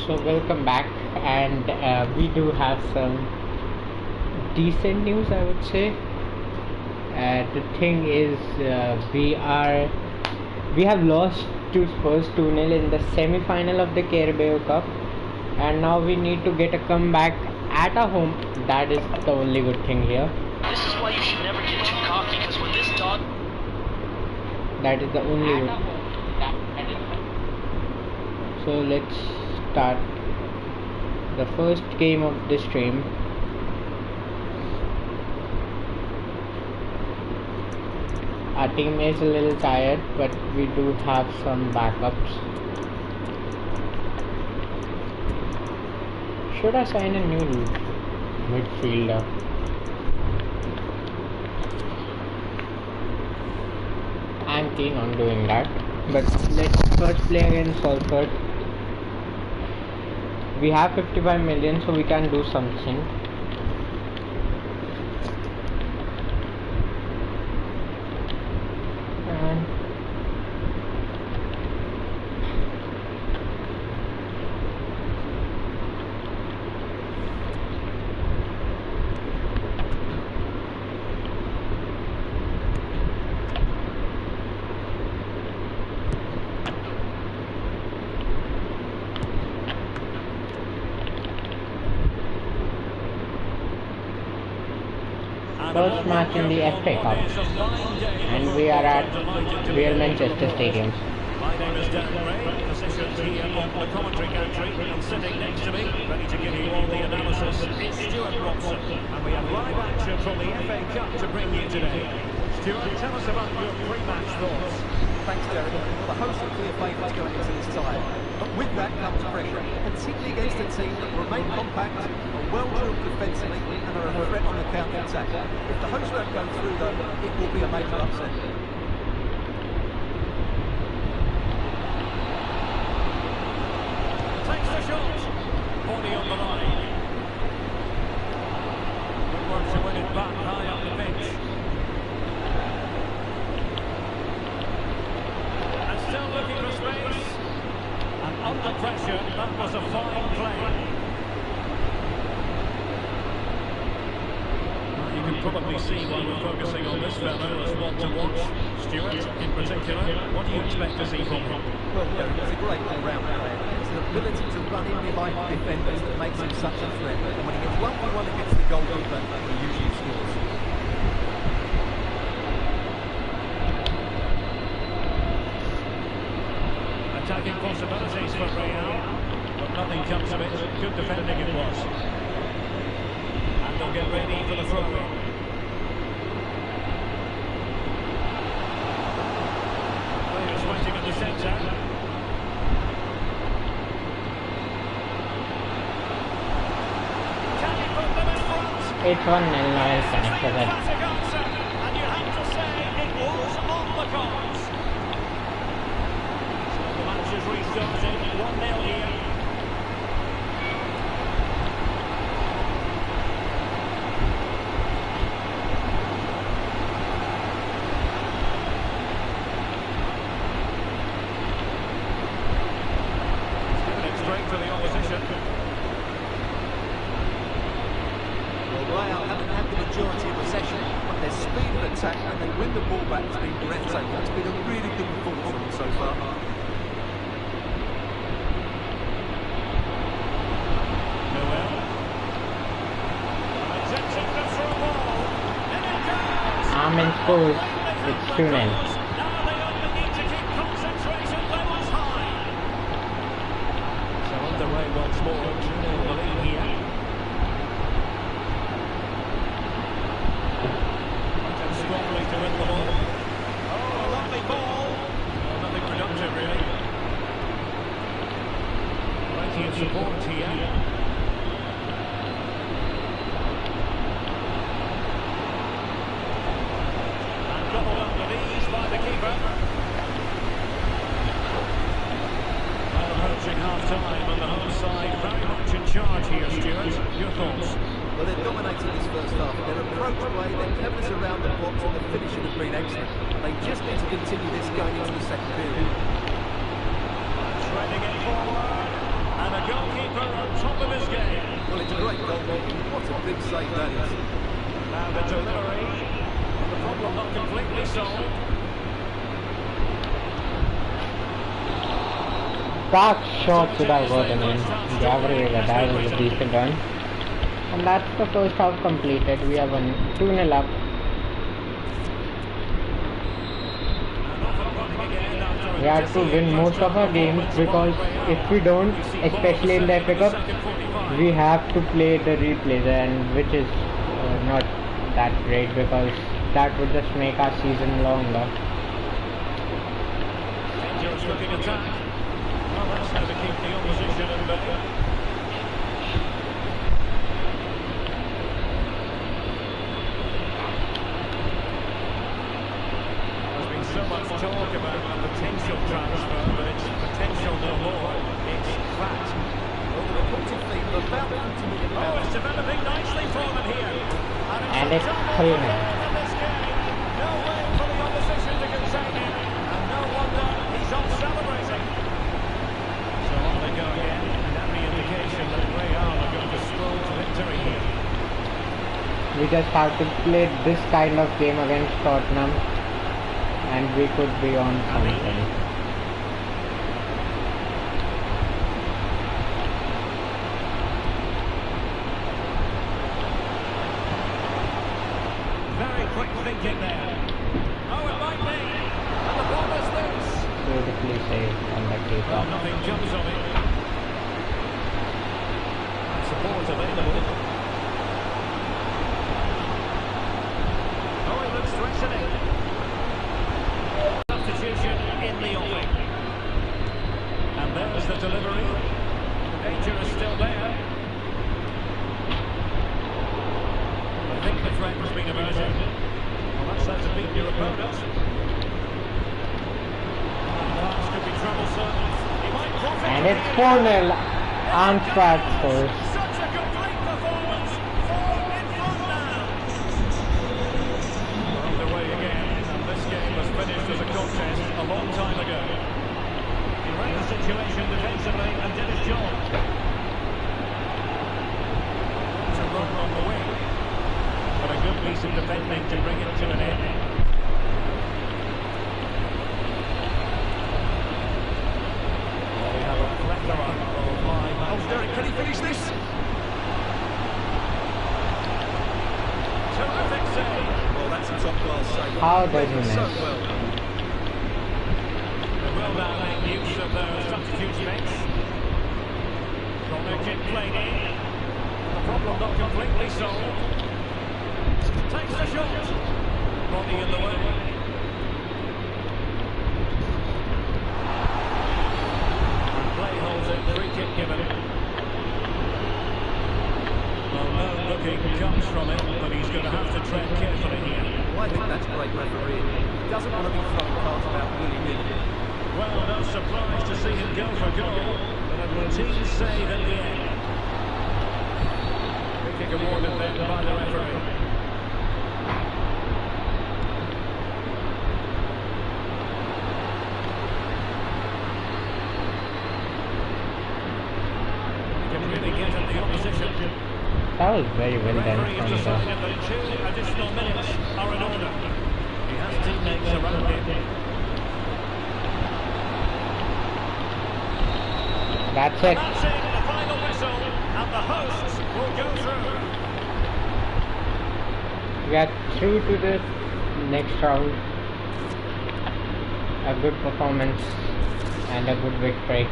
So welcome back, and we do have some decent news, I would say. The thing is, we have lost to Spurs 2-0 in the semi-final of the Carabao Cup, and now we need to get a comeback at our home. That is the only good thing here. This is why you should never get too cocky, because when this dog... That is the only good. So let's start the first game of the stream. Our team is a little tired, but we do have some backups. Should I sign a new midfielder? I'm keen on doing that, but let's first play against Salford. We have 55 million, so we can do something. And first match in the FA Cup, and we are at Real Manchester Stadium. My name is Dan Ray, positioned here on the commentary gantry, and sitting next to me, ready to give you all the analysis, is Stuart Robson. And we have live action from the FA Cup to bring you today. Stuart, tell us about your pre-match thoughts. Thanks, Derek. Well, the hosts are clear favourites going into this tie, but with that comes pressure, particularly against a team that remain compact, are well-drilled defensively, and are a threat on the counter-attack. If the hosts don't go through, though, it will be a major upset. Takes the shot. Body on the line. Good work to win it back high up the pitch. And still looking for space. And under pressure, that was a fine play. You can probably see why we're focusing on this fellow as one to watch. Stuart, in particular, what do you expect to see from him? Well, Derek, he's a great all-round player. It's an ability to run in behind defenders that makes him such a threat. And when he gets 1v1 against the goalkeeper, he usually scores. Attacking possibilities for Real, but nothing comes of it. Good defending it was. And they'll get ready for the throw-in. Players waiting at the centre. Can he put them in front? It's 1-0 now, after that. Classic answer, and you have to say it was on the cards. So the match is restarted, 1-0 here. Straight to the opposition. Well, Real haven't had the majority of possession, but their speed of attack and they win the ball back has been breathtaking. It's been a really good performance from them so far. Noel. Attempting to throw a ball. And it goes. Armin scores. It's 2-0. Now they only need to keep concentration levels high. So underway once more. 2-0 the lead here. Mounted strongly to win the ball. Oh, a lovely ball. Well, nothing productive really. Plenty of support here. Doubled up with ease by the keeper. Well, approaching half-time on the home side, very much in charge here, Stuart. Your thoughts? Well, they've dominated this first half. Their approach play, their cleverness around the box, and the finishing has been excellent. They just need to continue this going into the second period. Shredding it forward, and a goal kick. save that is. Now the delivery. The problem not completely solved. That shot should have gotten in. Gabriel, that was a decent run. And that's the first half completed. We have won 2-0 up. We have to win most of our games because if we don't, especially in the FA Cup, we have to play the replays, and which is not that great because that would just make our season longer. Dangerous looking attack. Well, that's how to keep the opposition in bay. There's been so much talk about a potential transfer, but it's potential no more. It's fact. Well, the reported fee of about £20 million. Oh, it's developing nicely for them here. And it's clean. No way for the opposition to contain him. And no wonder he's off celebrating. So on they go again. And every indication that Real are going to stroll to victory here. We just have to play this kind of game against Tottenham, and we could be on something. Very quick thinking there. Oh, it might be. And the ball is loose. Beautifully saved on the Well, takeoff. nothing jumps on it. And support available. Oh, it looks threatening. Substitution in the offing. And there's the delivery. The danger is still there. I think the threat has been averted. Well, that's how to beat your opponent. Pass could be troublesome. He might profit. And it's 4-0. Ansford scores. Such a complete performance. 4 in front now. We're underway again, and this game was finished as a contest a long time ago. He read the situation defensively and did his job. To run on the wing. But a good piece of defending to bring it to an end. Well, we have a plethora of live Oh, Derek, can he finish this? terrific save. Well, that's a top-class save. How does he So miss? well. They will now make use of their substitute space. Corner kick played in. The problem not completely solved. Takes the shot. Body in the way. And play holds it. Free kick given. Well, no looking comes from it, but he's going to have to tread carefully here. Well, I think that's great refereeing. He doesn't want to be throwing cards about willy-nilly. Well, no surprise to see him go for goal, but a routine save at the end. Free kick awarded then by the referee. That was very well done Referee has from decided the... that 2 additional minutes are in order. He has teammates around him. That's it. That's it, the final whistle, and the hosts will go through. We are through to the next round. A good performance and a good victory.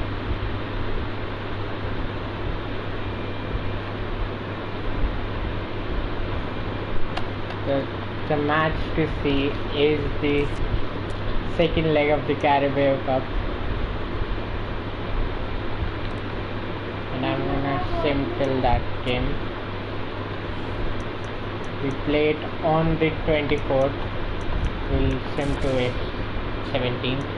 The match to see is the second leg of the Carabao Cup, and I'm gonna sim till that game. We played on the 24th. We'll sim to it 17th.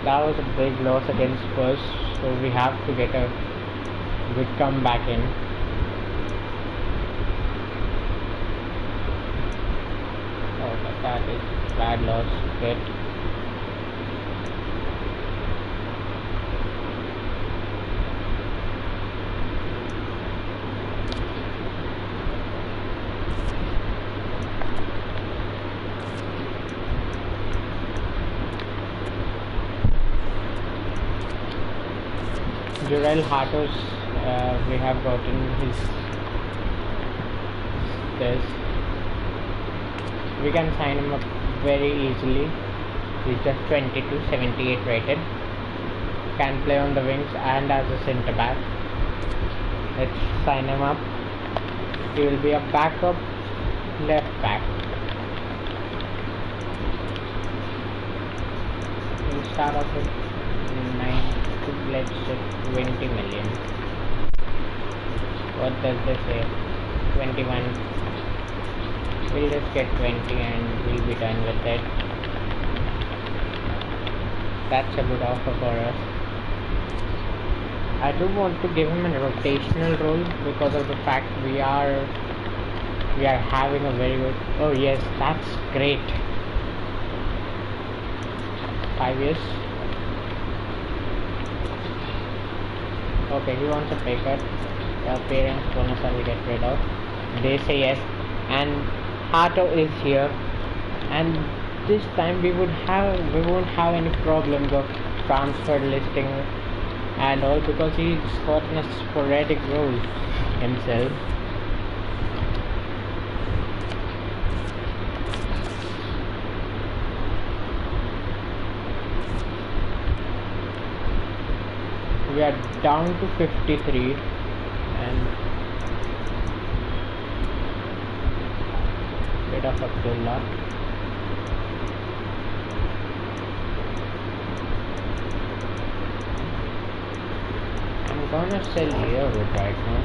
That was a big loss against Spurs, so we have to get a good comeback in. That is bad loss. Good. Jurel Hatos, we have gotten his this. We can sign him up very easily. He's just 22, 78 rated. Can play on the wings and as a centre back. Let's sign him up. He will be a backup left back. We'll start off with 9, let's say 20 million. What does this say? 21. We'll just get 20 and we'll be done with it. That's a good offer for us. I do want to give him a rotational role because of the fact we are having a very good. Oh yes, that's great. 5 years. Okay, he wants a pay cut. Parents bonus I will get rid of. They say yes, and Hato is here, and this time we won't have any problems of transfer listing and all because he's gotten a sporadic role himself. We are down to 53 and bit of Abdullah. I'm gonna sell Earwood right now.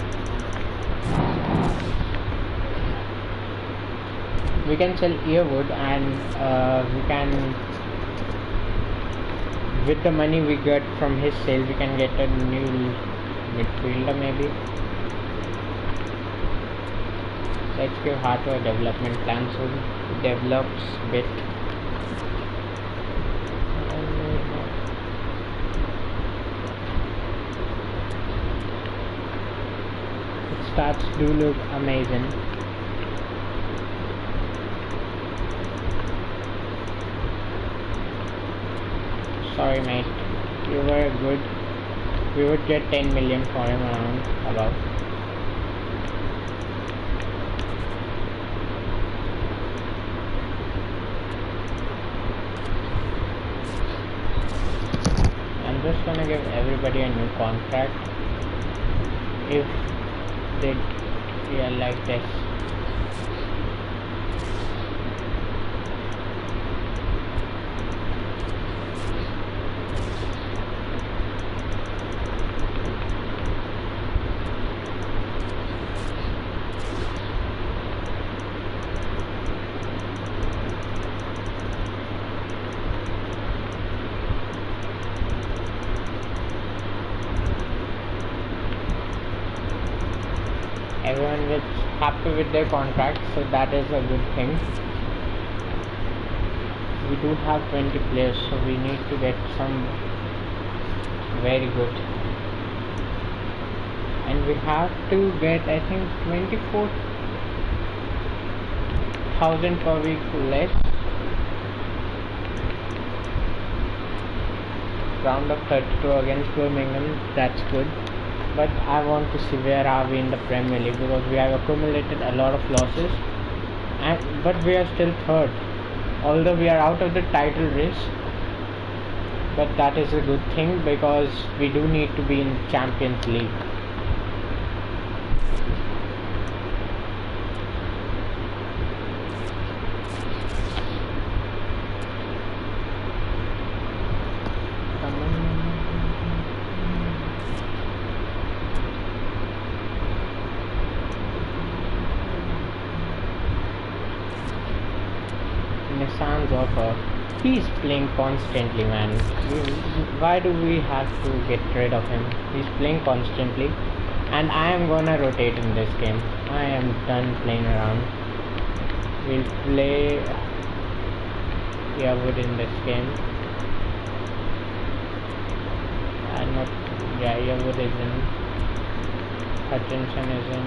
We can sell Earwood and we can, with the money we get from his sale, we can get a new midfielder maybe. Let's give Hato a development plan so he develops a bit. Stats do look amazing. Sorry mate, you were good. We would get 10 million for him around about. I'm just gonna give everybody a new contract if they like this. Everyone is happy with their contract, so that is a good thing. We do have 20 players, so we need to get some very good. And we have to get, I think, 24,000 per week less. Round of 32 against Birmingham, that's good. But I want to see where are we in the Premier League because we have accumulated a lot of losses, but we are still third. Although we are out of the title race, but that is a good thing because we do need to be in Champions League. Nissan's offer. He's playing constantly, man. Why do we have to get rid of him? He's playing constantly, and I am gonna rotate in this game. I am done playing around. We'll play Earwood in this game. I'm not. Yeah, Earwood is in. Hutchinson is in.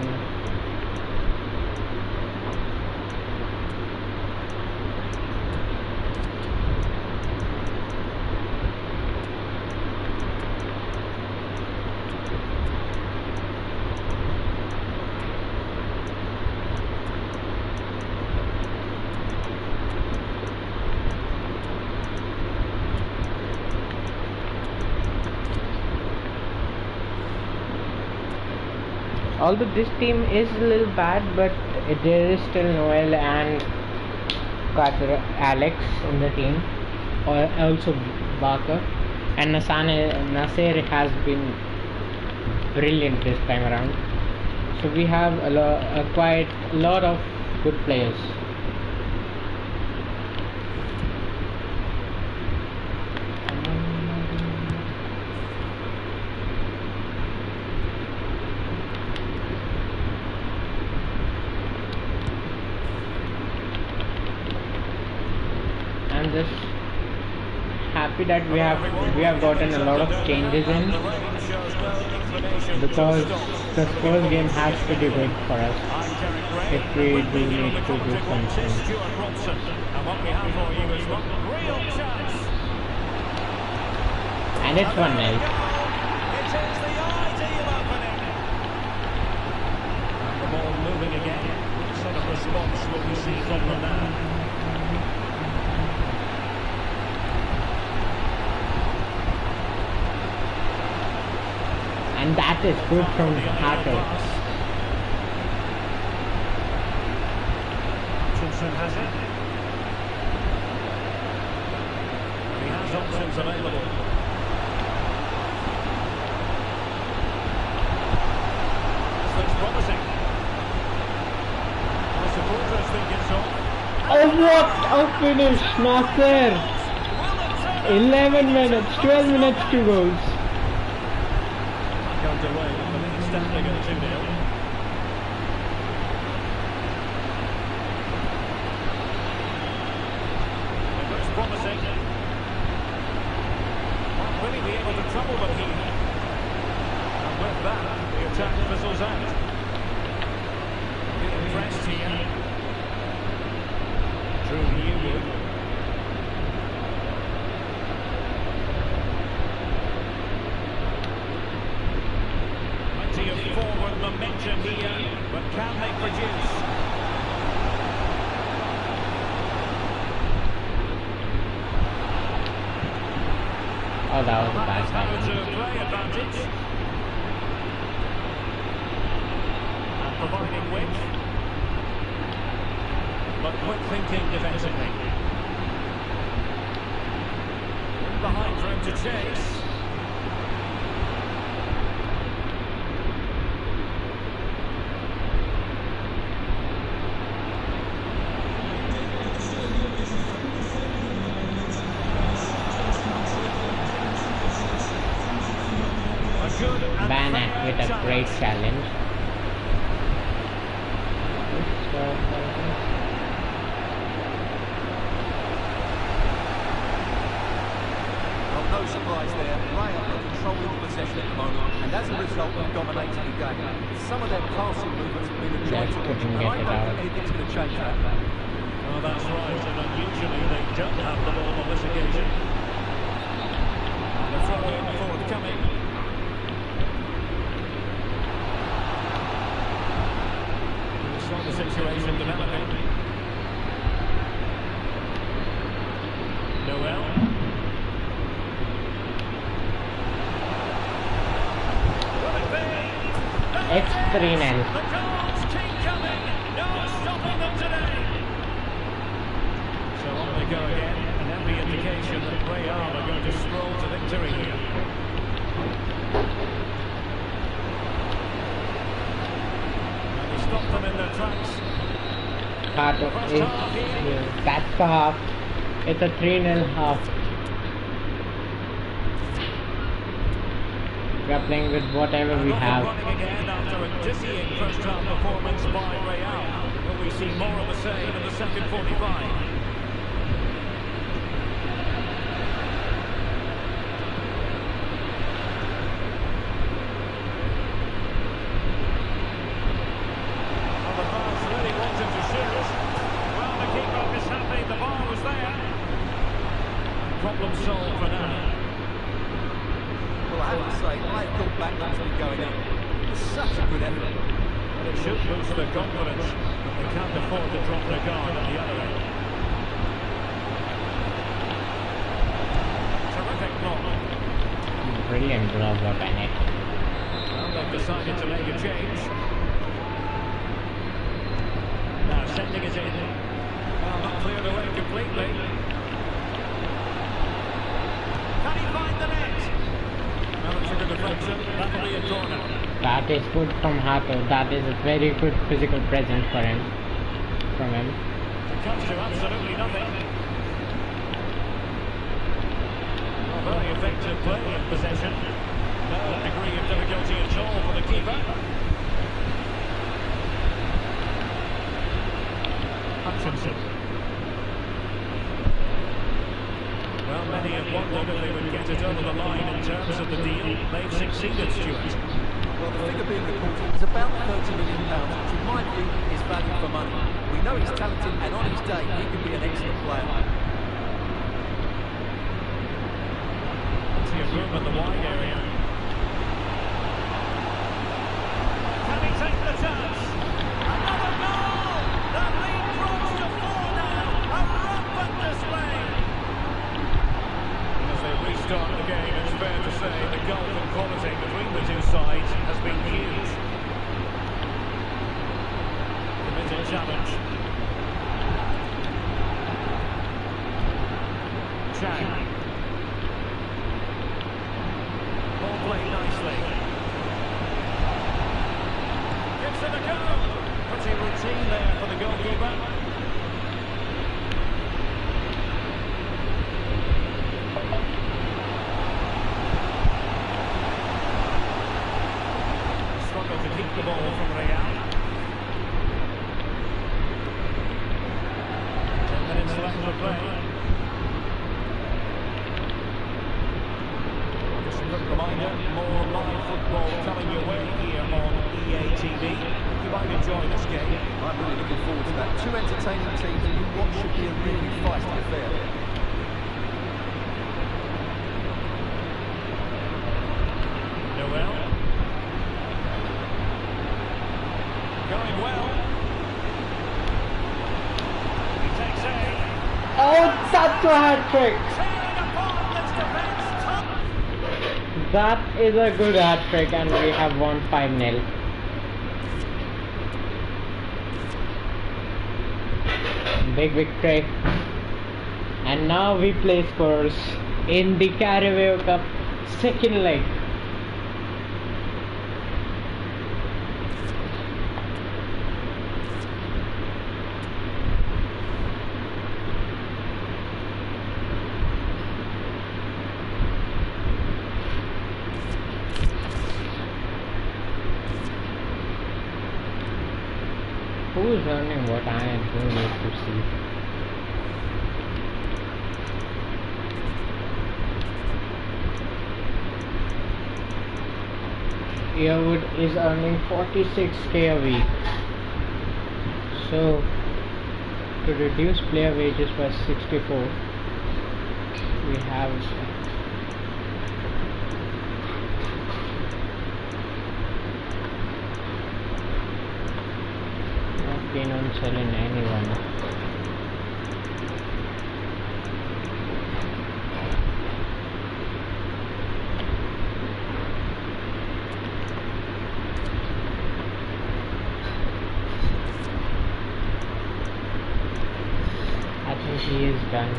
Although this team is a little bad, but there is still Noel and Alex in the team, or also Barker, and Nasser has been brilliant this time around. So we have quite a lot of good players. I'm just happy that we have gotten a lot of changes in, because the first game has to be big for us if we do need to do something. And it's 1-0. The ball moving again. What sort of response will we see from them now? And that is good from Hato. Hutchinson has it. He has options available. This looks promising. The supporters think it's on. Oh, what a finish, Nasser! 11 minutes, 12 minutes to goals. Away, but standing at 2-0. It looks promising. Will he be able to trouble them here? And with that, the attack fizzles out. Being pressed here. Drew Newwood. Forward momentum here, but can they produce? Oh, that was a bad How to time. play advantage. And providing width. But quick thinking defensively. In behind for him to chase. Banak with a great challenge. Well, no surprise there. Ray are controlling the possession at the moment, and as a result, have dominated the game. Some of their passing movements have been a joy to watch, and I don't think anything's going to change that. Oh, that's right, and unusually they don't have the ball on this occasion. And the throw in forthcoming. The situation developing. Noel. It's 3-0. The goals keep coming. No stopping them today. So on they go again, and every indication that Real are going to stroll to victory here. Stop them in their tracks. Hato is, that's the half. It's a 3-0 half. We are playing with whatever we have. Running again after a dizzying first half performance by Real. Will we see more of the same in the second 45? Problem solved for now. Well, I have to say, I thought back to be going up. It's such a good effort. And it should boost their confidence, but they can't afford to drop their guard at the other end. Terrific block. Brilliant block by Bennett. Well, they've decided to make a change. sending it in. Well, not cleared away completely. Can he find the net? Now it's a good deflection. That'll be a corner. That is good from Hato. That is a very good physical presence for him. From him. It comes to absolutely nothing. Well, very effective play in possession. No degree of difficulty at all for the keeper. Hutchinson. Well, many have wondered if they would get it over the line in terms of the deal. They've succeeded, Stuart. Well, the figure being reported is about £30 million, which in my view is value for money. We know he's talented, and on his day, he can be an excellent player. See a room in the wide area. Can he take the chance? Another goal! The lead grows to 4 now. A rampant display. As they restart the game, it's fair to say the gulf in quality between the two sides has been huge. Committed challenge. Chang. All played nicely. Gives it a go. Pretty routine there for the goalkeeper. Struggle to keep the ball from Real. 10 minutes left to play. Reminder, more live football coming your way here on EA TV. You might enjoy this game. I'm really looking forward to that. Two entertaining teams in what should be a really feisty affair. Noel. Going well. He takes aim. Oh, that's a hat trick! Tearing apart this defence. That is a good hat trick, and we have won 5-0. Big victory. And now we play scores in the Carabao Cup second leg. Who is earning what I do need to see. Earwood is earning 46k a week. So to reduce player wages by 64, we have keen on selling anyone. I think he is done.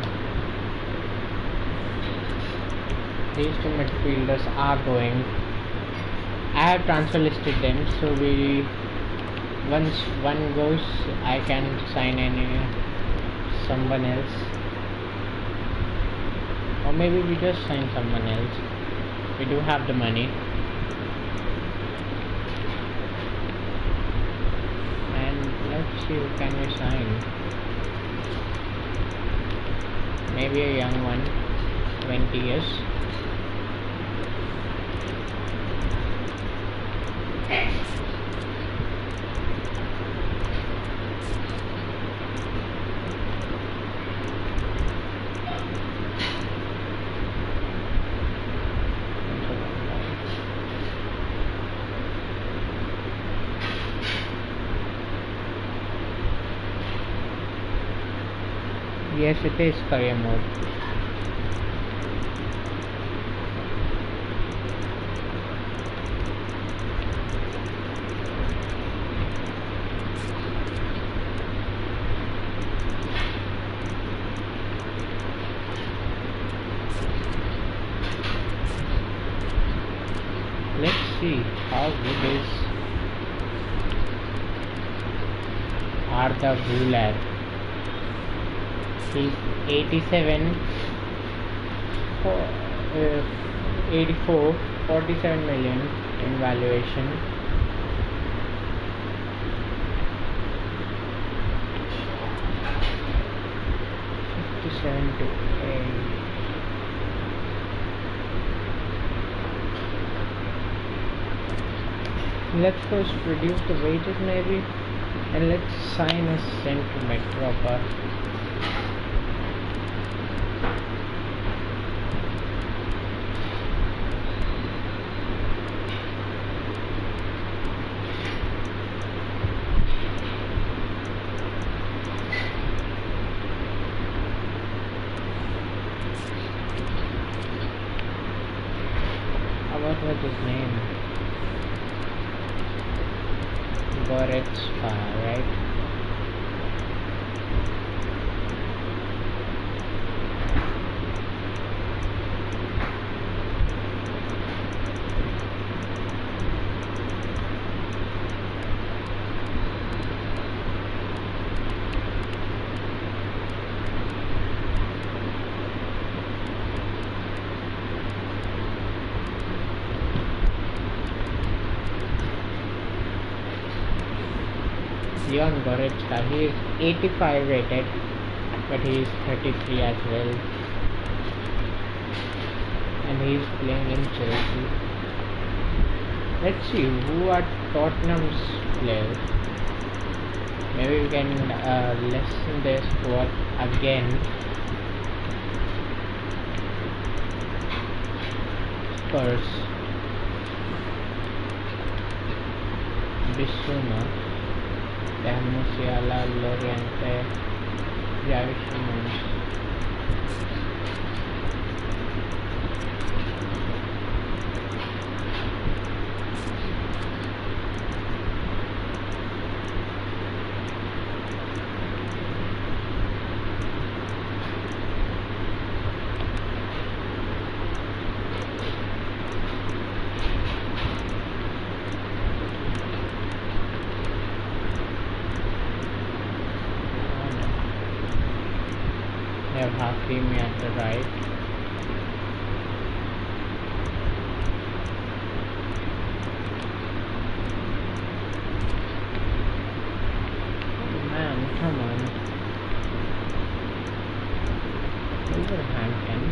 These two midfielders are going. I have transfer listed them, so once one goes, I can sign someone else, or maybe we just sign someone else. We do have the money, and let's see who can we sign. Maybe a young one, 20 years. Yes, it is career mode. see how good is Arda Guler. He's 87 for 84, 47 million in valuation. To 8. Let's first reduce the wages maybe, and let's sign a centre mid proper. What was his name? Goretzka, right? Leon Goretzka, he is 85 rated, but he is 33 as well, and he is playing in Chelsea. Let's see who are Tottenham's players. Maybe we can lessen their squad again. Spurs, Bissouma, Musiala, Loriente, Javi Simons. We have Hakimi at the right. Oh man, come on. Wolverhampton.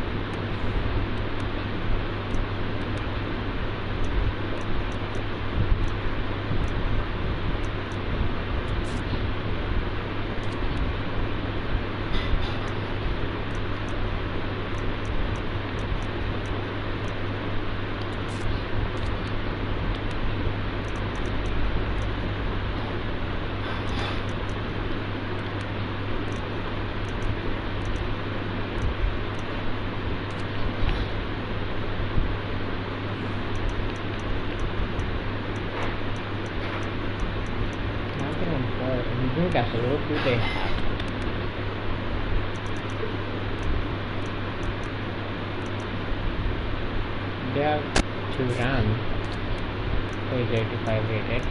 Newcastle, what do they have? They have Turan, who is 85 rated.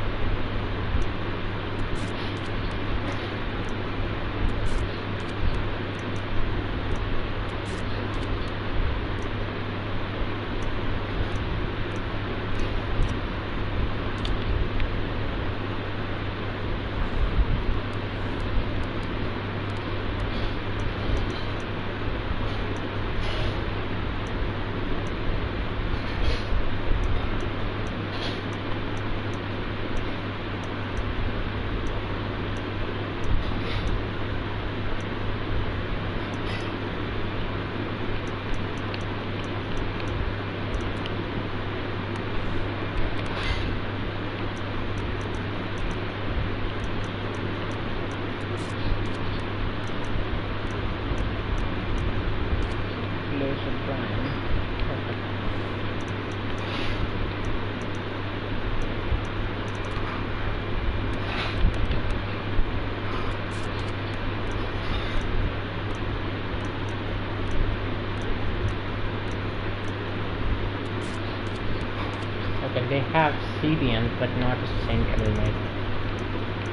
They have CDMs but not a central mid.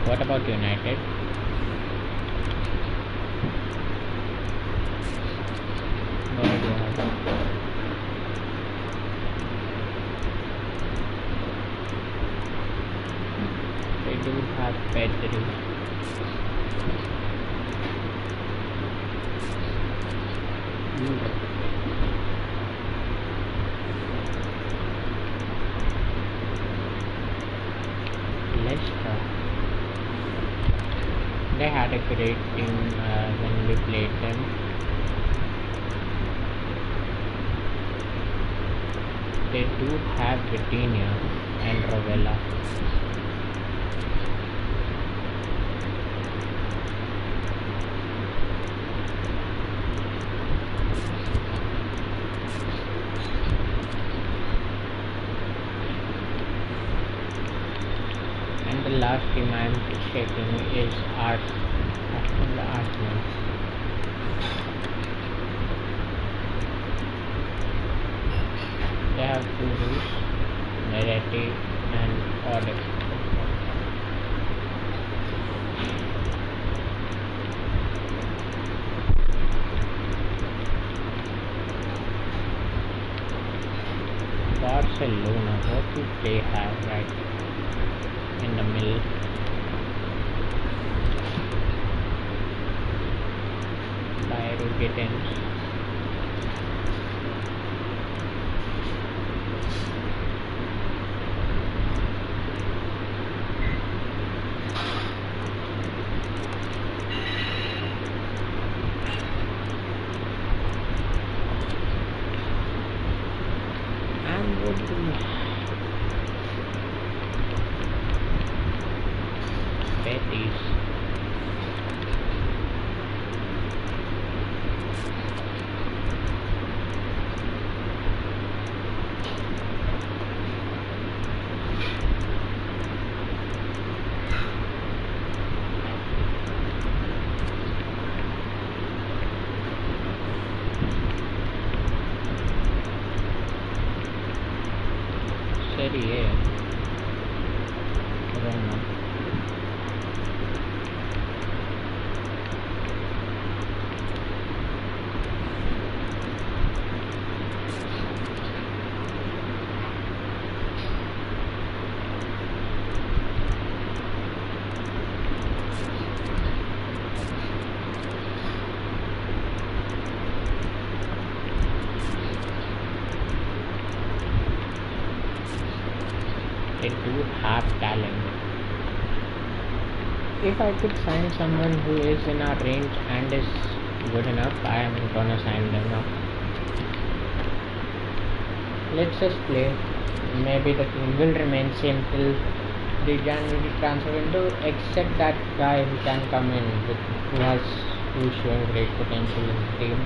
What about United? What do you have? They do have Pedri. Leicester. They had a great team when we played them. They do have Vitinha and Rovella. And the last team I am checking is Arsenal. They have Kudus, Meretti and Odex. Barcelona, what do they have right in the middle? Pyro Gittins. And what do we have? Betis. Serie A. Roma. They do have talent. If I could sign someone who is in our range and is good enough, I am gonna sign them now. Let's just play. Maybe the team will remain same till the January transfer window, except that guy who can come in who's showing great potential in the team.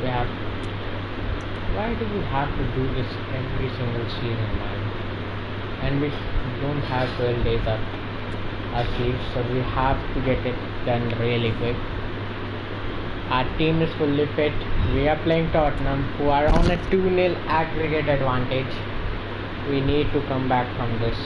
We have. Why do we have to do this every single season, man? And we don't have 12 days up our sleeves, so we have to get it done really quick. Our team is fully fit. We are playing Tottenham, who are on a 2-0 aggregate advantage. We need to come back from this.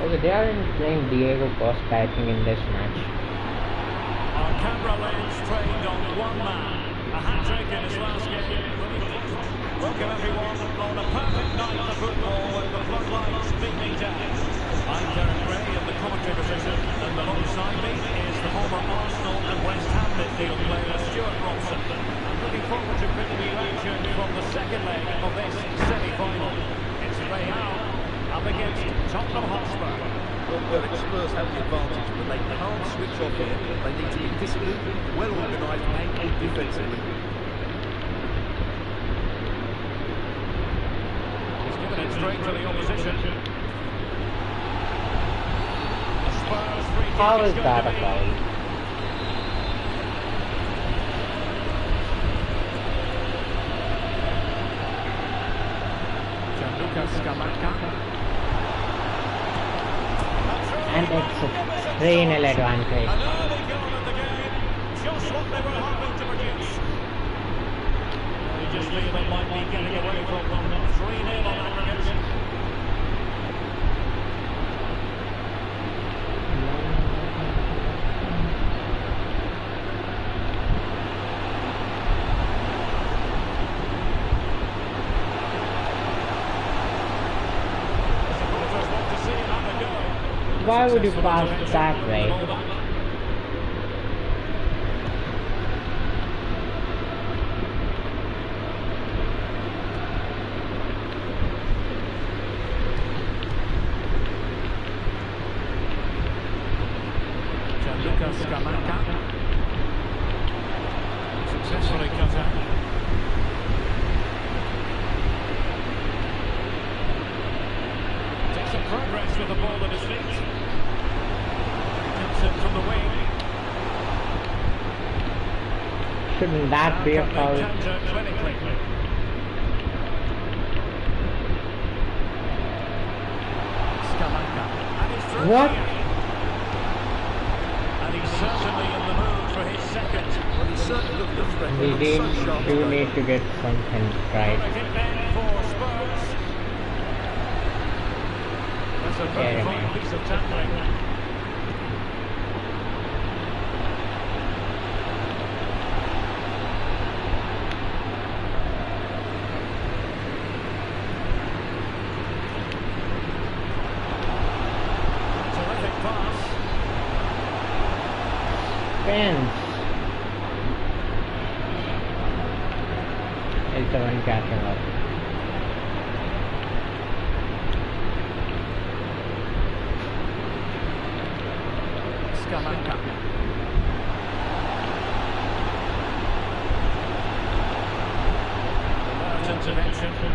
Okay, they are playing Diego Costa, I think, in this match. Our camera lens trained on one man. A hat-trick in his last game. Welcome everyone on a perfect night for football with the floodlights beaming down. I'm Derek Gray in the commentary position, and alongside me is the former Arsenal and West Ham midfield player Stuart Robson. I'm looking forward to bringing you action from the second leg of this semi-final. It's Real up against Tottenham Hotspur. Well, Spurs have the advantage, but they can't switch off here. They need to be disciplined, well organised and good defensively. He's given it straight to the opposition. How is that a foul? And it's a 3-0 advantage. An early goal in the game, just what they were hoping to produce. They just feel they might be getting away from them. 3-0 on aggregate. Supporters want to see him have a go. Why would you pass that way? Successfully cut out. Takes some progress with the ball at his feet. Comes in from the wing. Shouldn't that be a Can they foul? counter clinically? And he's through What? here. And he's certainly in the mood for his second. Well, he's certainly looking a threat. We He looks so sharp do today. need to get something right. Terrific then for Spurs. That's a very Yeah, fine man. piece of tackling. Terrific pass. Fence. It's the one catching up. Alert intervention.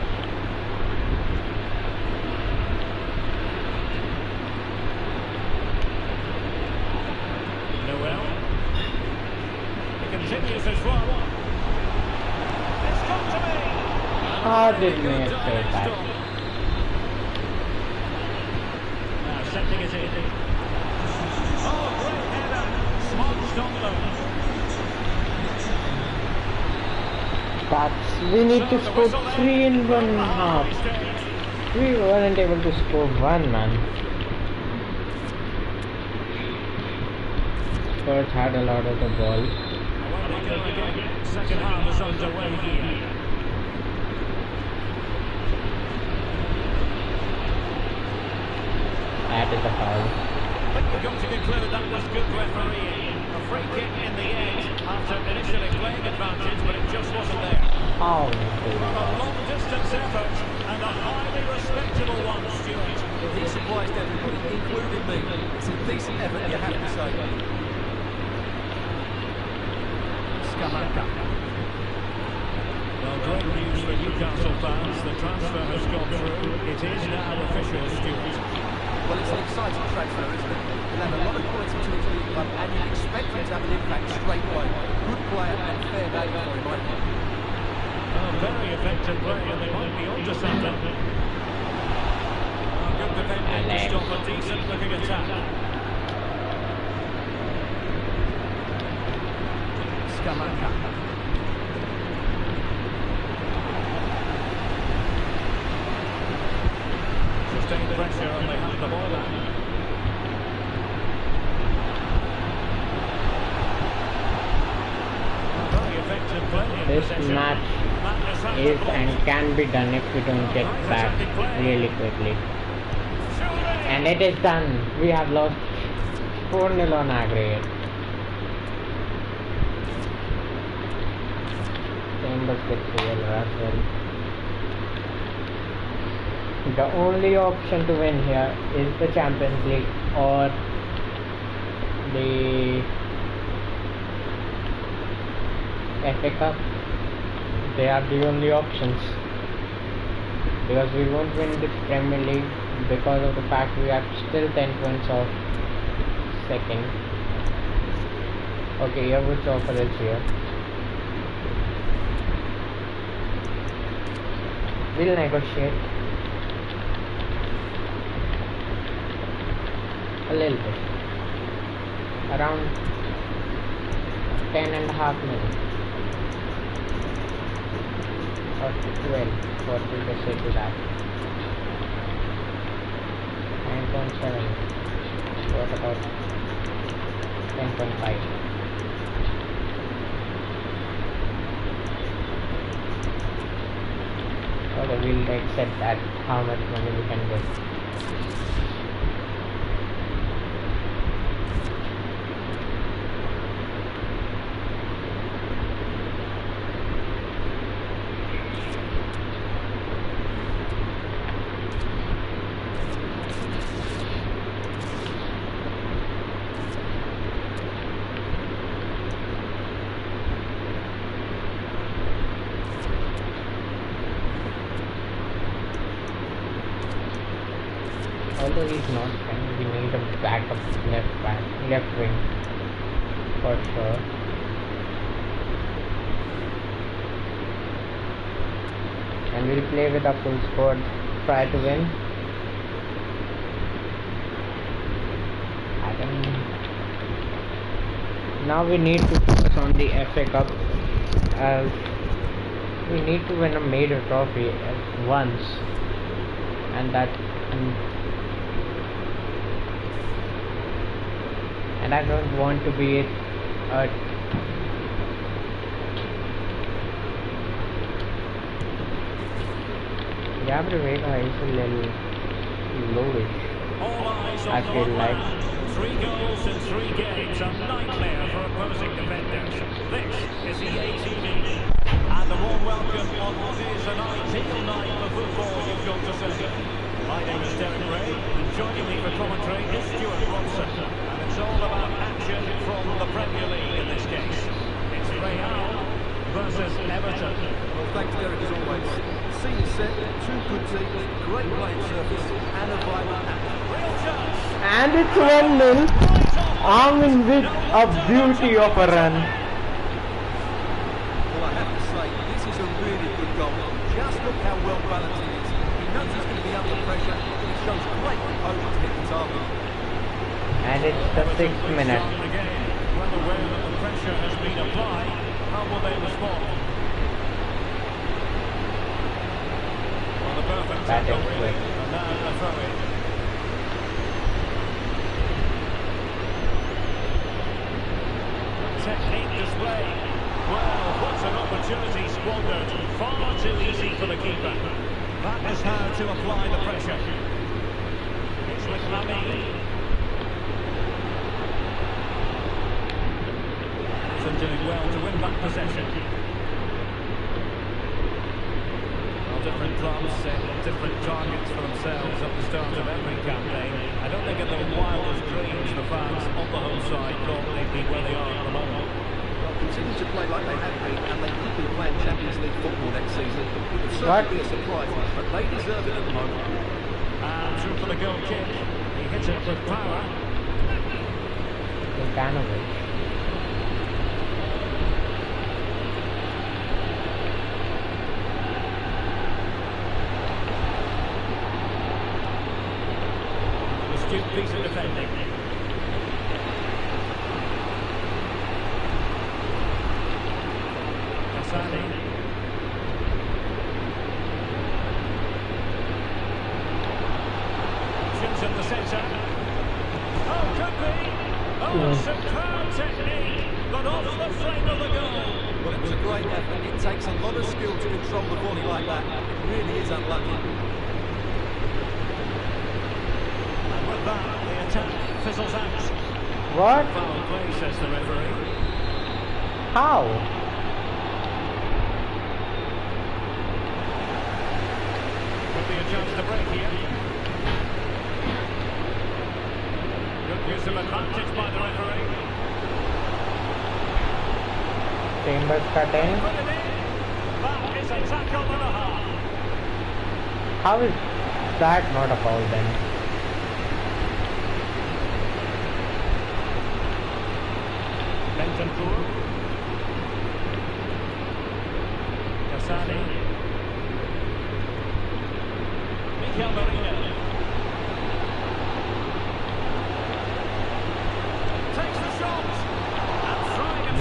Noel. He continues his run. It's come to me. How did we escape that? Now sending it in. Oh, great header. Smudged on them. We need to score 3 in 1.5. We weren't able to score 1, man. Spurs had a lot of the ball. Away they go again. Second half is underway here. That is a foul. I think we've got to conclude that was good refereeing. A free kick in the end after initially playing advantage, but it just wasn't there. How do From a long-distance effort and a highly respectable one, Stuart. Well, he surprised everybody, including me. It's a decent effort, you have to say. Well, great news for Newcastle fans. The transfer has gone through. It is now official, Stuart. Well, it's an exciting transfer, isn't it? He'll have a lot of quality to his league club, and you'd expect him to have an impact straight away. Good player and fair value for him, I think. Oh, very effective play, and they might be onto something. Oh, good defending to stop a decent-looking attack. Sustained pressure, and they have the ball back. Very effective play in This possession. match Madness has is the ball. and can be done if we don't get back really quickly. And it is done. We have lost 4-0 on aggregate. Chambers gets real Russell. The only option to win here is the Champions League or the FA Cup. They are the only options, because we won't win the Premier League because of the fact we are still 10 points off second. Okay, your which offer is here. We'll negotiate a little bit, around 10.5 million or 12. What will they say to that? 9.7. What about 10.5? Okay, we'll accept that, how much money we can get. Although he's not, and we need a backup left wing for sure. And we'll play with a full squad, try to win. I think now we need to focus on the FA Cup, as we need to win a major trophy at once, and that. And I don't want to be a Gabri Vega is a little lowish, I feel like. 3 goals in 3 games, a nightmare for opposing defenders. This is EA TV, and a warm welcome on what is an ideal night for football, you've got to say. My name is Derek Ray, and joining me for commentary is Stuart Robson. It's all about action from the Premier League in this case. It's Real versus Everton. Well, thanks, Derek, as always. Scene is set, 2 good teams, great playing surface, and a violent action. Real chance. And it's 1-0. Armin with a beauty of a run. Well, I have to say, this is a really good goal. Just look how well balanced he is. He knows he's going to be under pressure, and he shows great composure to hit the target. And it's the 6th minute. Well aware that the pressure has been applied, how will they respond? Well, the perfect That tackle, is really, quick. and now the throw-in. Technique display. Well, what an opportunity squandered. Far too easy for the keeper. That is how to apply the pressure. It's with Lamine. Doing well to win back possession. Well, different clubs set different targets for themselves at the start of every campaign. I don't think in their wildest dreams the fans on the home side thought they'd be where they are at the moment. Well, continue to play like they have been, and they could be playing Champions League football next season. It would certainly be a surprise, but they deserve it at the moment. And through for the goal kick. He hits it with power. Ivanovic. Piece of defending. Asani. Shoots in the centre. Oh, could be. Oh, superb technique, but off the frame of the goal. Well, it was a great effort. It takes a lot of skill to control the volley like that. It really is unlucky. That, the attack fizzles out. What? Foul play, says the referee. How? Could be a chance to break here. Good use of advantage by the referee. Chambers cutting. Put it in. That is a tackle and a half. How is that not a foul then?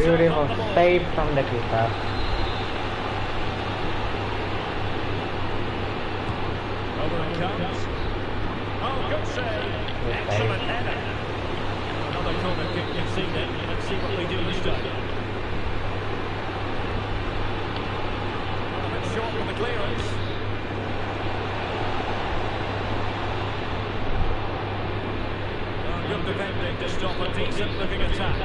Beautiful save from the keeper. Over it comes. Oh, good save. Excellent header. Another corner kick conceded. Let's see what they do this time. A bit short with the clearance. Good defending to stop a decent looking attack.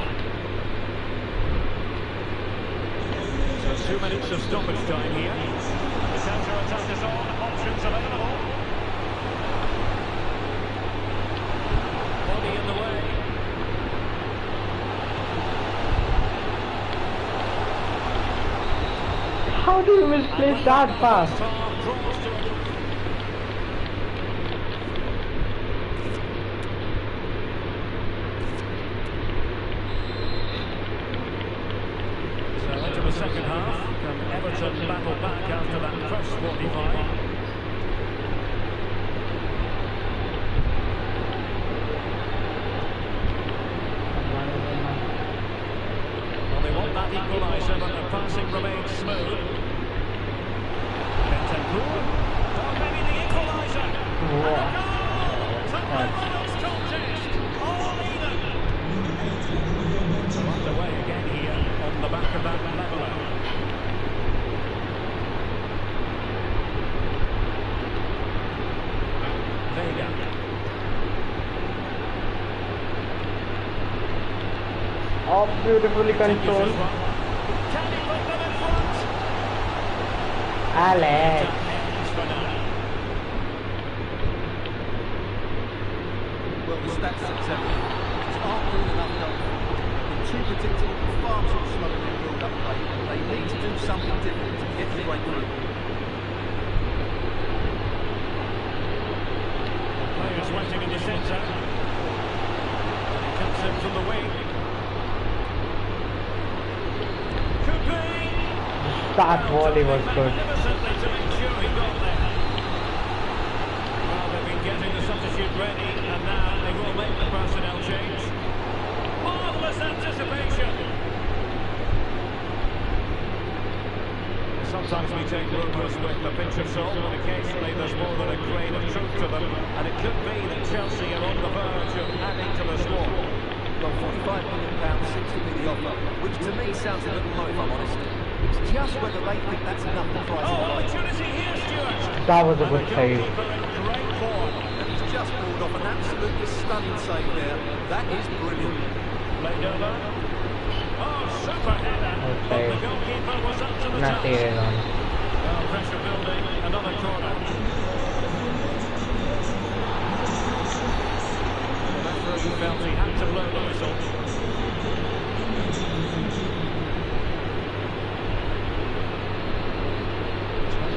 So 2 minutes of stoppage time here. The counter attack is on. Options available. Body in the way. How do you misplace that pass? So into the second half, can Everton battle back after that first 45? Well, they want that equaliser, but the passing remains smooth. Bentancur. Oh, maybe the equaliser. Wow. Contest. All even. So underway again here on the back of that leveller. Vega. Oh, beautifully controlled. Can he put them in front? Alex. Ends for now. Well, the stats say so. Just aren't doing enough goals. They're too predictable and far too slow in their build-up play. They need to do something different to get the breakthrough. Players waiting in the centre. And it comes in from the wing. Could be. That volley was good. Magnificently to make sure he got there. Well, they've been getting the substitute ready, and now they will make the personnel change. Marvellous anticipation. Sometimes we take rumours with a pinch of salt, but occasionally there's more than a grain of truth to them, and it could be that Chelsea are on the verge of adding to the squad. Well, £45 million seems to be the offer, which to me sounds a little low if I'm honest. It's just whether they think that's enough to price it Oh, right. opportunity here, Stuart. That was a And good the save. goalkeeper in great form. And he's just pulled off an absolutely stunning save there. That is brilliant. Played over. Oh, super header. But the goalkeeper was up to the Not task. serious on. Well, pressure building. Another corner. The referee felt he had to blow the whistle.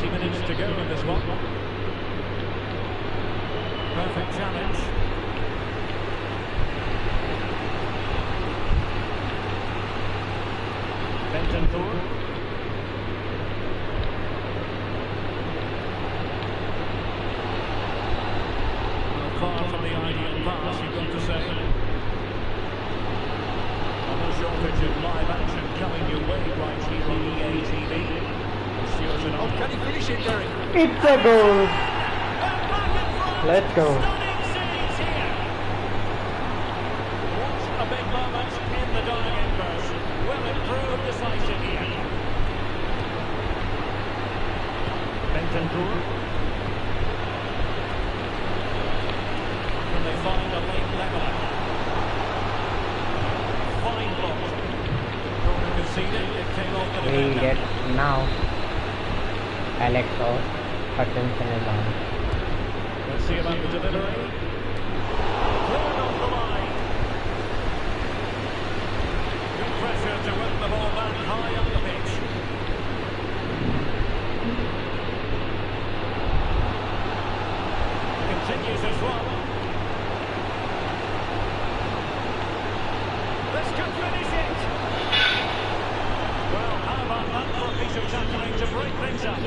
20 minutes to go in this one. Perfect challenge. Bentancur. Far from the ideal pass, you've got to say. On the shortage of live action coming your way right here on EA TV. Stuart and Oh, can he finish it, Derek? It's a goal. Let's go. Stunning scenes here. What a big moment in the dying embers. Will it prove decisive here? Bentancur. Can they find a late leveller? Fine block. Corner conceded. It came off the We defender. get now Alex or Hutchinson is on. Let's see about the delivery. Cleared off the line. Good pressure to win the ball back high up the pitch. Continues as well. This could finish it. Well, how about that for a piece of tackling to break things up?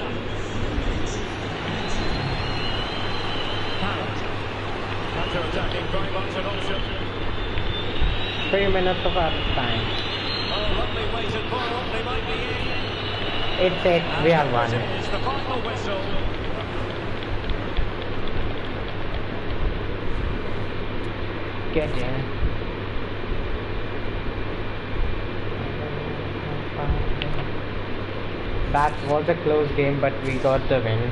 Counter-attacking very much an option. 3 minutes of our time. Oh, Lovely weighted ball. They might be in. It's it. We have won. It's the final whistle. Get in. That was a close game, but we got the win.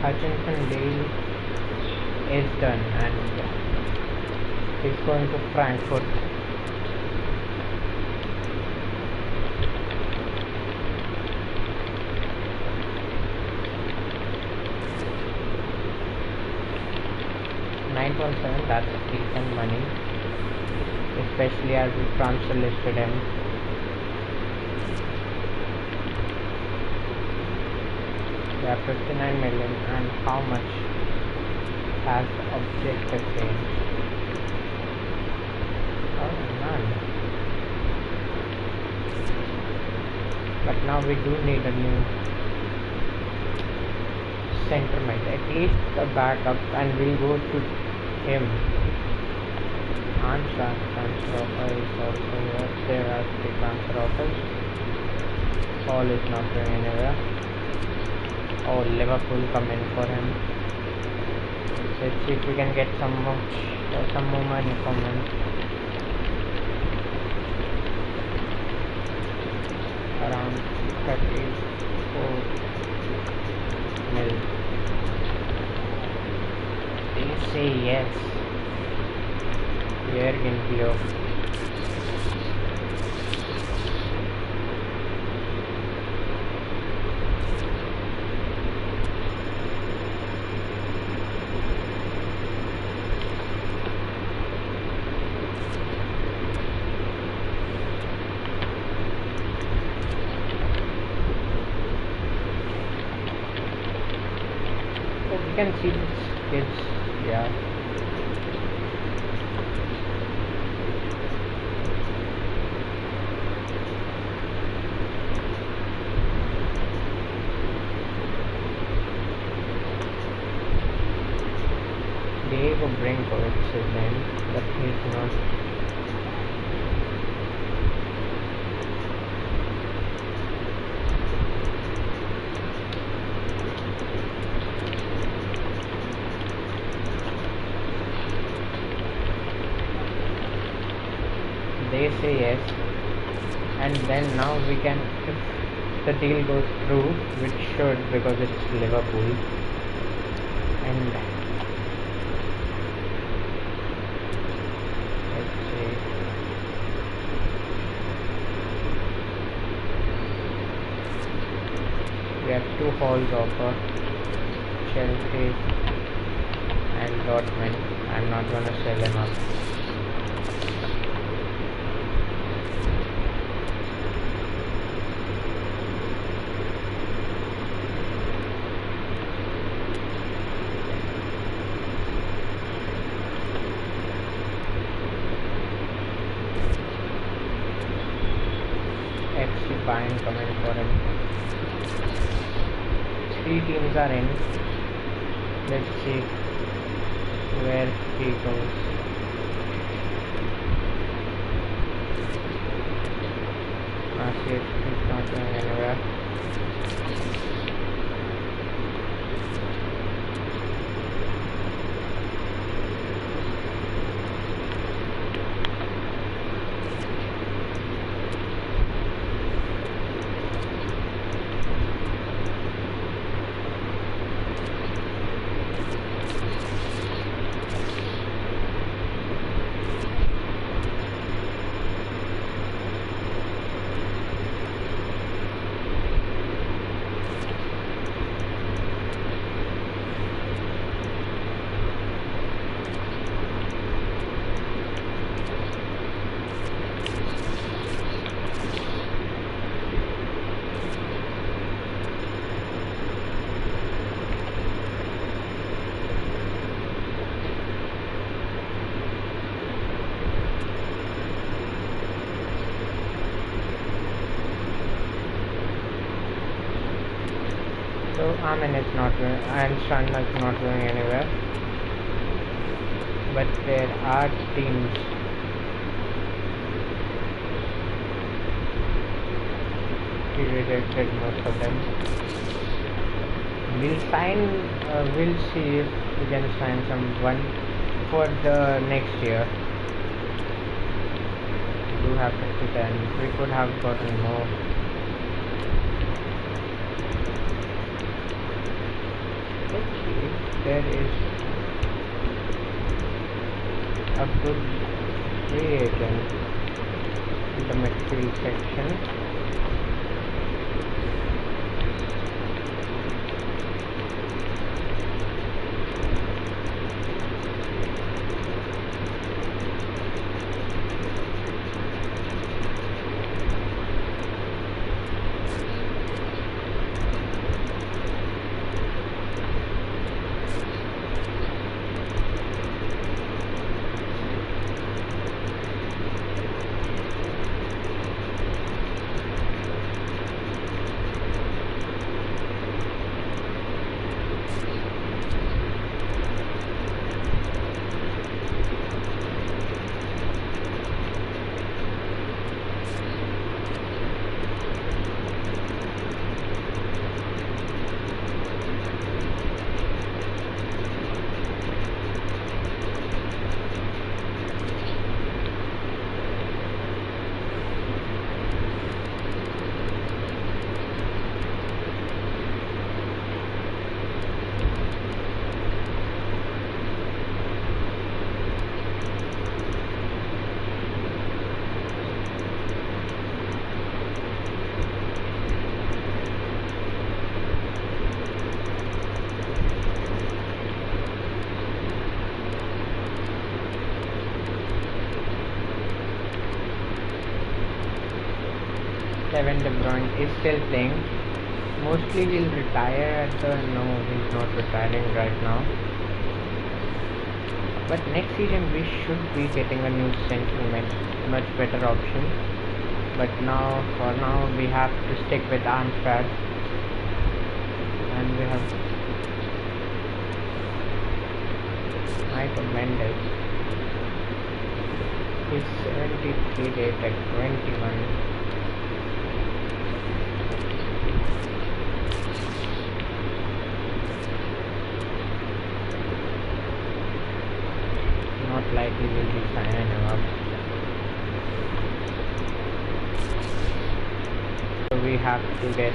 Hutchinson Dale is done and he's going to Frankfurt. $9.7, that's decent money, especially as we transfer listed him. We have 59 million, and how much has objective change? Oh, none. But now we do need a new center mid, at least a backup, and we'll go to him. And transfer offer is also here. There are 3 transfer offers. All is not going anywhere. Oh, Liverpool come in for him. Let's see if we can get some more money from him. Around 34 mil. They say yes. Jürgen Klopp. You can see these kids, yeah. Diego Brinko, it's his name, but he's not. They say yes, and then now we can, if the deal goes through, which should because it's Liverpool, and let's see, we have 2 halls offer, Chelsea and Dortmund. I'm not gonna sell him up. FC Bayern coming for him. 3 teams are in. Let's see where he goes. See, it's not going anywhere. So Amin is not going, and Sun is not going anywhere. But there are teams. He rejected most of them. We'll see if we can sign someone for the next year. We do have 50 we could have gotten more. Let's see if there is a good free agent in the midfield section. Kevin De Bruyne is still playing. Mostly he'll retire at the... No, he's not retiring right now. But next season we should be getting a new central much better option. But now, for now, we have to stick with Armstrad. And we have Michael Mendes. He's 73 rated, 21. Not likely will be signing him up. So we have to get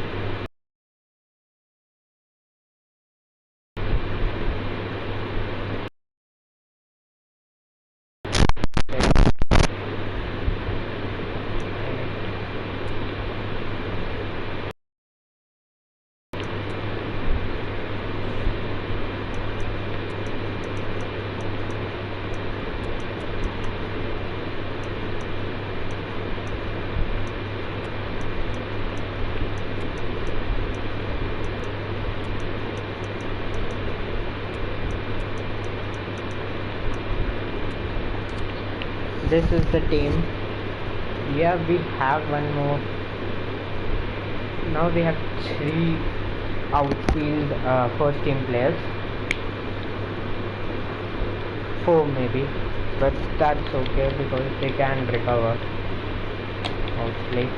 this is the team. Yeah, we have one more. Now we have 3 outfield first team players. 4 maybe, but that's okay because they can recover mostly.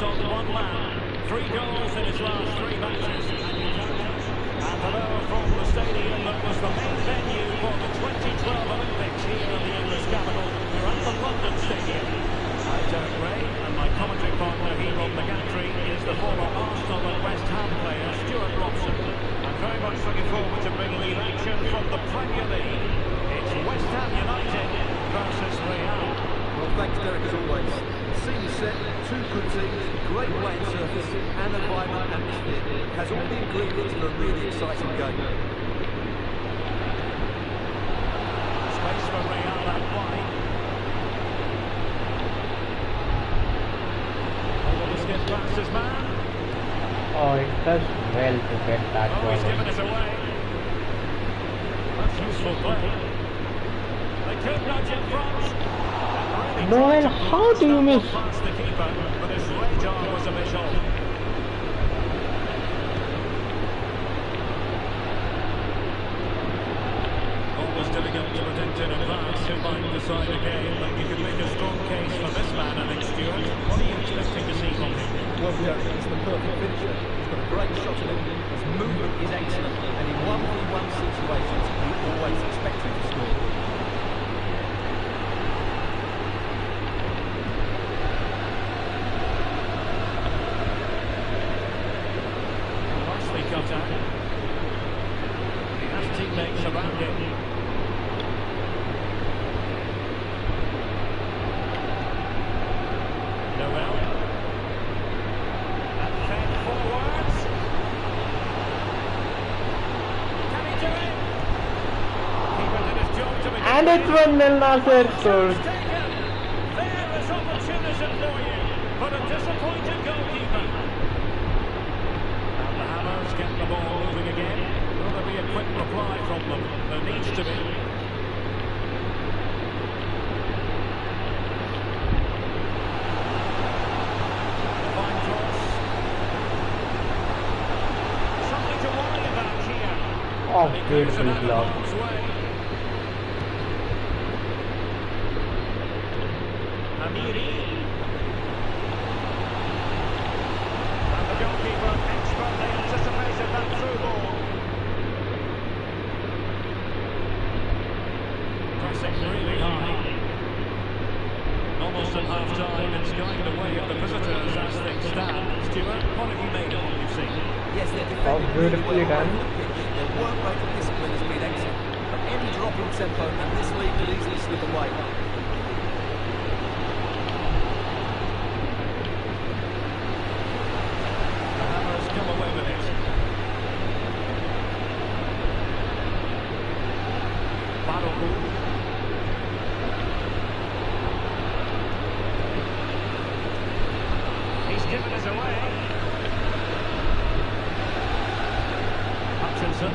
On one man, 3 goals in his last 3 matches. And hello from the stadium that was the main venue for the 2012 Olympics here in the English capital. We're at the London Stadium. I'm Derek Ray, and my commentary partner here on the gantry is the former Arsenal and West Ham player Stuart Robson. I'm very much looking forward to bringing you action from the Premier League. It's West Ham United versus Real. Well, thanks, Derek, as always. Scene set, 2 good teams, great playing surface and a vibrant atmosphere. It has all the ingredients of a really exciting game. Space for Real out wide. Over the skip past his man. Oh, it does well to get that Oh, he's given one. it away. That's useful play. They could nudge in front. Really Noel, tried to how do you blast that miss? one past the keeper, but his radar was a bit off. Always difficult to predict in advance who might decide a game, but you could make a strong case for this man, I think, Stuart. What are you expecting to see from him? Well, Gary, he's the perfect finisher. He's got a great shot in him. His movement is excellent, and in 1v1 situations, you always expect him to score. Nicely cut out. He has teammates around him. Noel. And fed forwards. Can he do it? Keeper did his job to begin And it's with. 1-0 Nasser scores. Taken. There is opportunity for you, but a disappointed goalkeeper. And the Hammers get the ball moving again. Will there be a quick reply from them? There needs to be. A fine cross. Something to worry about here. Oh, And he clears it beautiful out of block. harm's way. Amiri. And the goalkeeper expertly anticipated that through ball. Pressing really high. Almost at half-time, it's going the way of the visitors as things stand. Stuart, what have you made of what you've seen? Yes, they're Oh, defending really beautifully well done. on the pitch. Their work rate and discipline has been excellent. But any drop in tempo and this lead could easily slip away. The Hammers come away with it. Baroku. He's given it away. Hutchinson.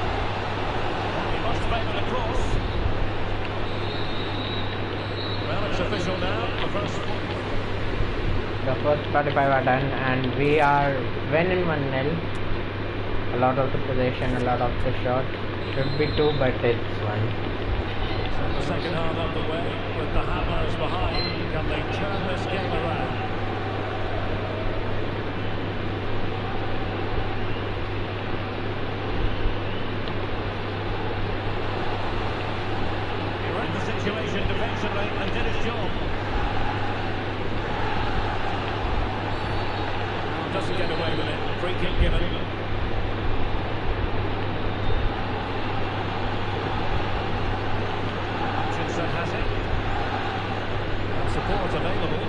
He must favour the cross. Well, it's official now. The first 45 are done and we are winning 1-0. A lot of the possession, a lot of the shots. Should be 2, but it's 1. The second half of the way with the Hammers behind. Can they turn this game around? He read the situation defensively and did his job. Doesn't get away with it. Free kick given. Hutchinson has it. And support available.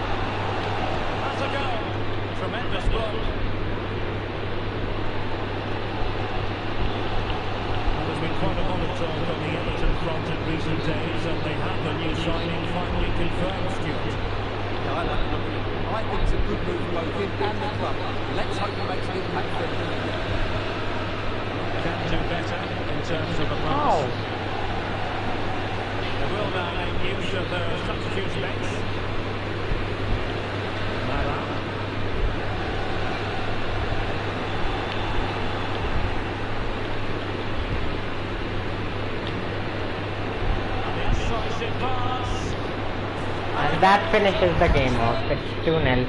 That's a goal. Tremendous block. Well, there's been quite a lot of talk on the Everton front in recent days, and they have the new signing finally confirmed, Stuart. Yeah, I like it. I think it's a good move for both him and the club. Let's hope he makes an impact for them. Can do better in terms of the pass. Oh, They will now make use of their substitute bench. Mara. An incisive pass. and that finishes the game off. It's 2-0.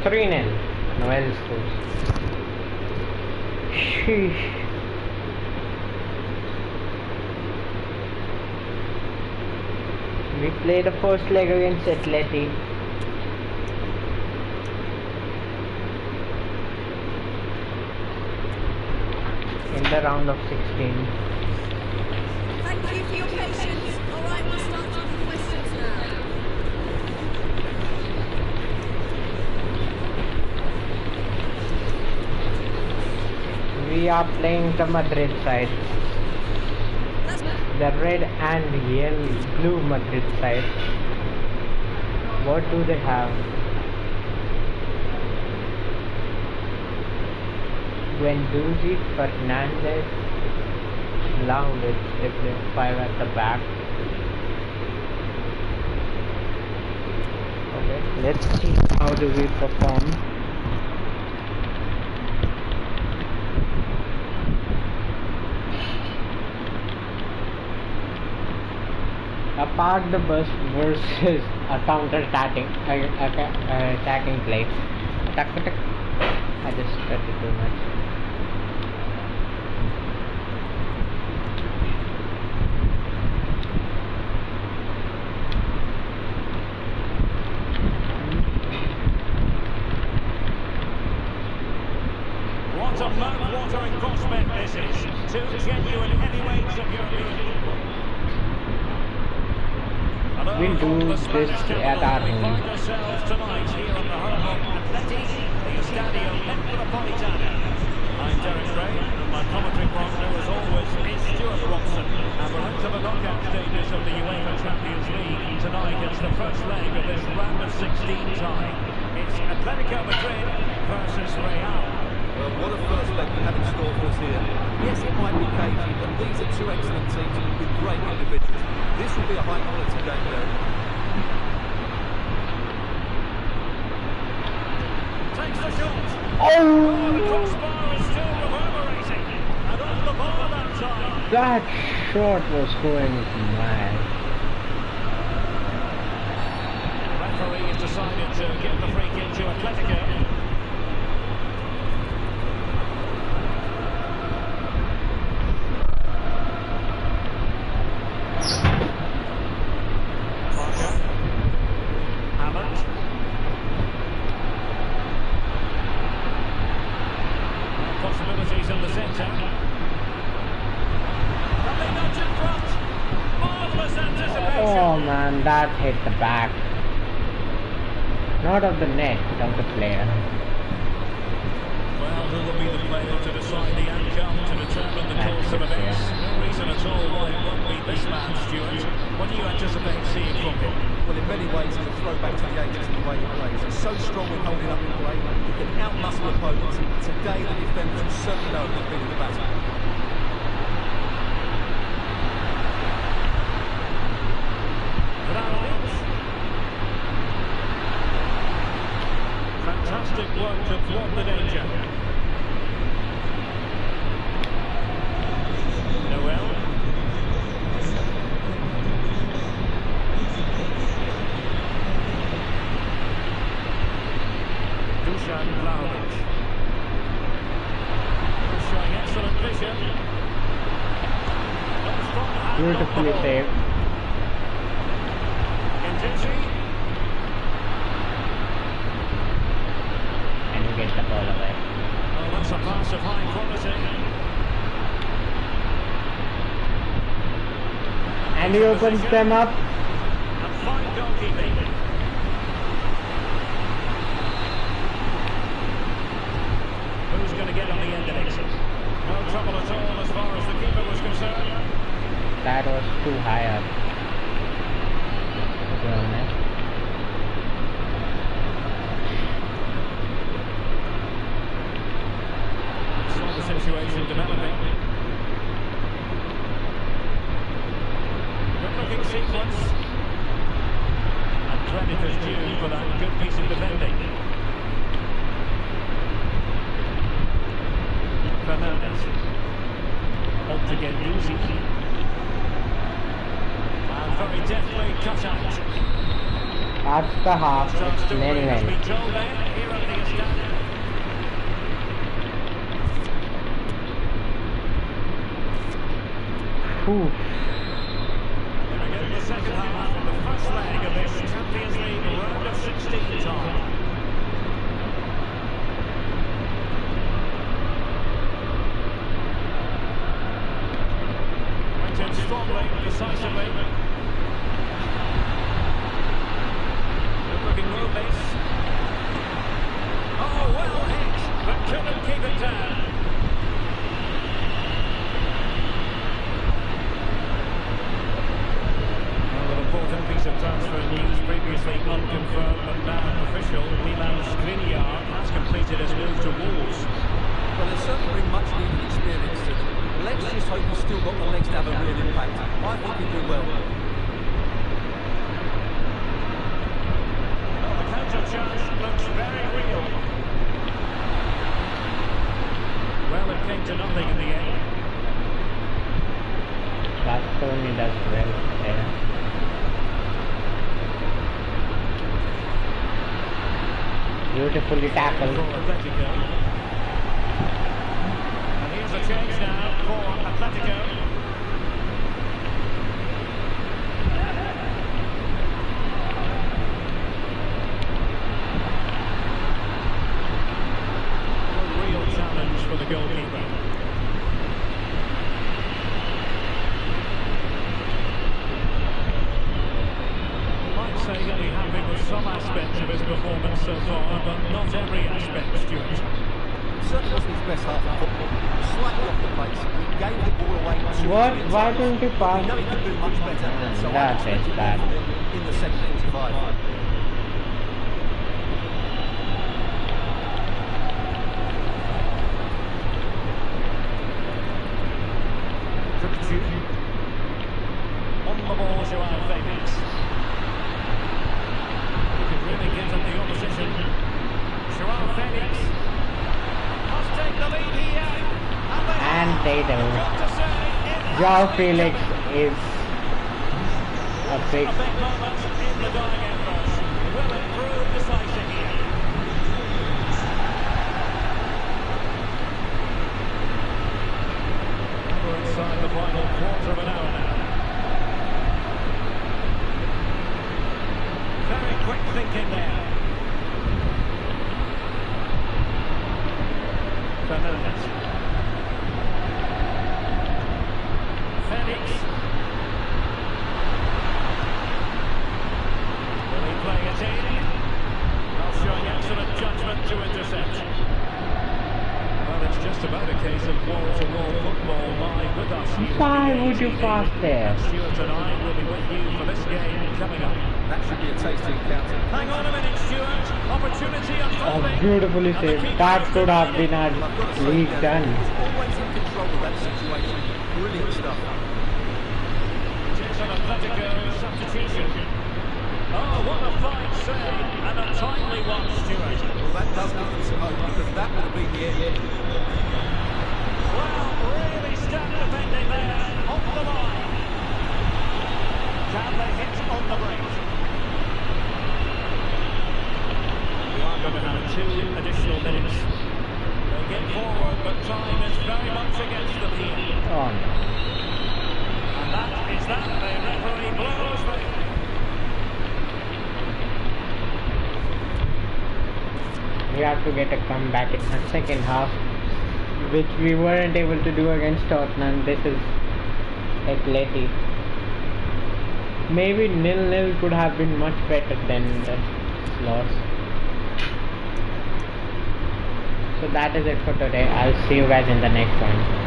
3-0. Noel scores. Sheesh. We play the first leg against Atleti. in the round of 16. Thank you for your patience. All right, we'll start taking questions now. We are playing the Madrid side. The red and yellow blue Madrid side. What do they have? Guendouzi, Fernandez, Vlahovic, they play 5 at the back. Okay, let's see how do we perform. A park the bus versus a counter-attacking attacking play. Attack. I just cut it too much. What a mouth-watering prospect this is. Two genuine heavyweights of European football. We'll do this at our home. We find ourselves tonight here at the home of Atleti, the Estadio Metropolitano. I'm Derek Ray, and my commentary partner, as always, is Stuart Robson. And we're into the knockout stages of the UEFA Champions League. Tonight it's the first leg of this round of 16 tie. It's Atletico Madrid versus Real. Well, what a first leg we have in store for us here. Yes, it might be cagey, but these are two excellent teams with great individuals. This will be a high-quality game there. Takes the shot. Oh! The crossbar is still reverberating. And off the ball that time. That shot was going mad. The referee has decided to give the free kick to Atletico. Possibilities in the centre. Lovely nudge in front. Marvellous anticipation. Oh man, that hit the back. Not of the net, but of the player. Well, who will be the player to decide the outcome, to determine the course of events? No reason at all why it won't be this man, Stuart. What do you anticipate seeing from him? Well, in many ways, it's a throwback to the 80s in the way he plays. He's so strong when holding up in play, he can outmuscle opponents. Today, the defenders will certainly know who's been in the battle. Fantastic work to thwart the danger. Noel. Dusan Vlahovic. Showing excellent vision. Beautifully saved. Guendouzi. And you get the ball away. Oh, that's a pass of high quality. And he opens them up. And fine goalkeeping. Who's going to get on the end of it? No trouble at all as far as the keeper was concerned. That was too high up, to be honest. Saw the situation developing. Good looking sequence. And credit is due for that good piece of defending. Fernandez. On to Guendouzi. And very deftly cut out. That's the half. It's very Has well. been told then, here at the Estadio. Ooh. We begin the second half of the first leg of this Champions League round of 16 tie. keep it down. An important piece of transfer news, previously unconfirmed but now official. Milan Skriniar has completed his move to Wolves. Well, there's certainly been much needed experience to him. Let's just hope he's still got the legs to have a real impact. I think he'll do well. Well, the counter chance looks very real. Well, it came to nothing in the end. Bastoni does well there. Beautifully tackled. And here's a change now for Atletico. A real challenge for the goalkeeper. Might say he'll be happy with some aspects of his performance so far, but not every aspect, Stuart. Certainly wasn't his best half of football. Slightly off the pace. He gave the ball away too What? many Why times. don't you pass? We know he can do much better. So I That expect is to bad. in the second 45. On the ball, Joao Felix. He could really get at the opposition. Joao Felix must take the lead here. And they do. Got to say, Joao Felix is a big. a big moment in the dying embers. Will it prove decisive here? We're inside the final quarter of an hour now. Very quick thinking there. Fernandez. Felix. Will he play it in? Not showing excellent judgment to intercept. Well, it's just about a case of wall-to-wall football live with us here. Why would you pass there? Stuart and I will be with you for this game coming up. That should be a tasty encounter. Hang on a minute, Stuart. Opportunity Oh, unfolding. beautifully saved. That could have been our I've got to say, league Gary, done. he's always in control of that situation. Brilliant stuff. It's an Atletico substitution. Oh, what a fine save and a timely one, Stuart. Well, that does give them some hope because that would have been the end. Well, really stout defending there, on the line. Can they hit on the break? We are going to have 2 additional minutes. They get forward, but time is very much against them here. Oh no. And that is that. The referee blows the... We have to get a comeback in the second half, which we weren't able to do against Tottenham. This is Atleti. Maybe 0-0 could have been much better than the loss. So that is it for today. I'll see you guys in the next one.